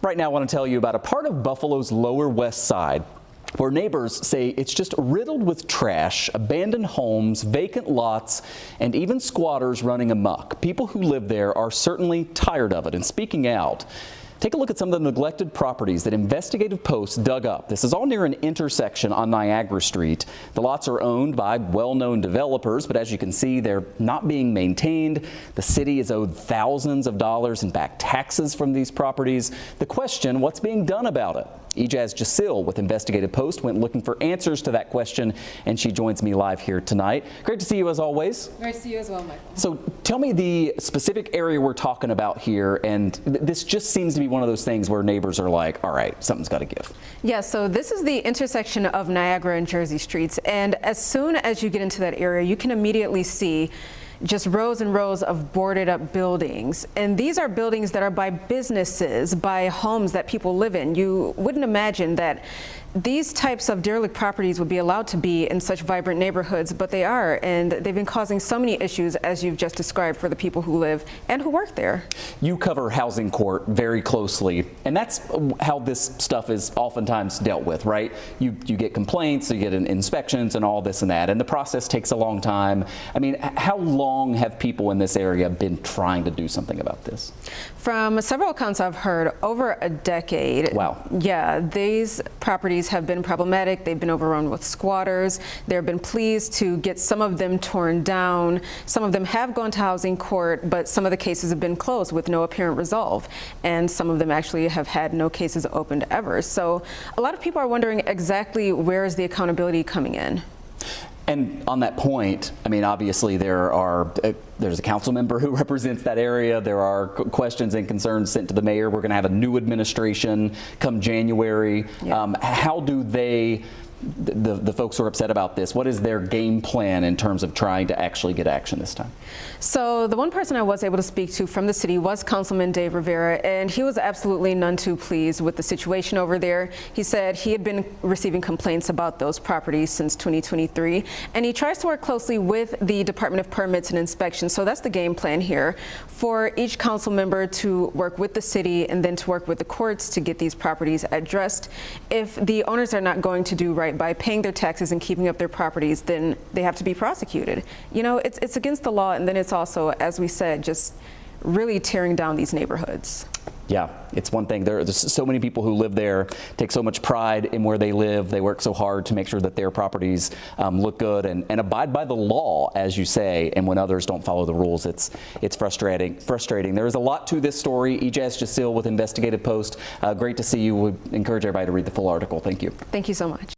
Right now, I want to tell you about a part of Buffalo's Lower West Side where neighbors say it's just riddled with trash, abandoned homes, vacant lots, and even squatters running amok. People who live there are certainly tired of it and speaking out. Take a look at some of the neglected properties that Investigative Post dug up. This is all near an intersection on Niagara Street. The lots are owned by well-known developers, but as you can see, they're not being maintained. The city is owed thousands of dollars in back taxes from these properties. The question, what's being done about it? Ijaz Jasil with Investigative Post went looking for answers to that question, and she joins me live here tonight. Great to see you as always. Great to see you as well, Michael. So tell me the specific area we're talking about here, and this just seems to be one of those things where neighbors are like, all right, something's got to give. Yeah, so this is the intersection of Niagara and Jersey Streets, and as soon as you get into that area, you can immediately see just rows and rows of boarded up buildings. And these are buildings that are by businesses, by homes that people live in. You wouldn't imagine that these types of derelict properties would be allowed to be in such vibrant neighborhoods, but they are, and they've been causing so many issues, as you've just described, for the people who live and who work there. You cover housing court very closely, and that's how this stuff is oftentimes dealt with, right? You get complaints, you get inspections and all this and that, and the process takes a long time. I mean, how long have people in this area been trying to do something about this? From several accounts I've heard, over a decade. Wow. Yeah, these properties have been problematic. They've been overrun with squatters. There have been pleas to get some of them torn down. Some of them have gone to housing court, but some of the cases have been closed with no apparent resolve. And some of them actually have had no cases opened ever. So a lot of people are wondering exactly where is the accountability coming in. And on that point, I mean, obviously there's a council member who represents that area. There are questions and concerns sent to the mayor. We're going to have a new administration come January. Yeah. How do they, the folks who are upset about this, what is their game plan in terms of trying to actually get action this time? So the one person I was able to speak to from the city was Councilman Dave Rivera, and he was absolutely none too pleased with the situation over there. He said he had been receiving complaints about those properties since 2023, and he tries to work closely with the Department of Permits and Inspections. So that's the game plan here, for each council member to work with the city and then to work with the courts to get these properties addressed. If the owners are not going to do right by paying their taxes and keeping up their properties, then they have to be prosecuted. You know, it's against the law, and then it's also, as we said, just really tearing down these neighborhoods. Yeah, it's one thing. There's so many people who live there, take so much pride in where they live. They work so hard to make sure that their properties look good and abide by the law, as you say. And when others don't follow the rules, it's frustrating. There is a lot to this story. Ijaz Jasil with Investigative Post. Great to see you. We encourage everybody to read the full article. Thank you. Thank you so much.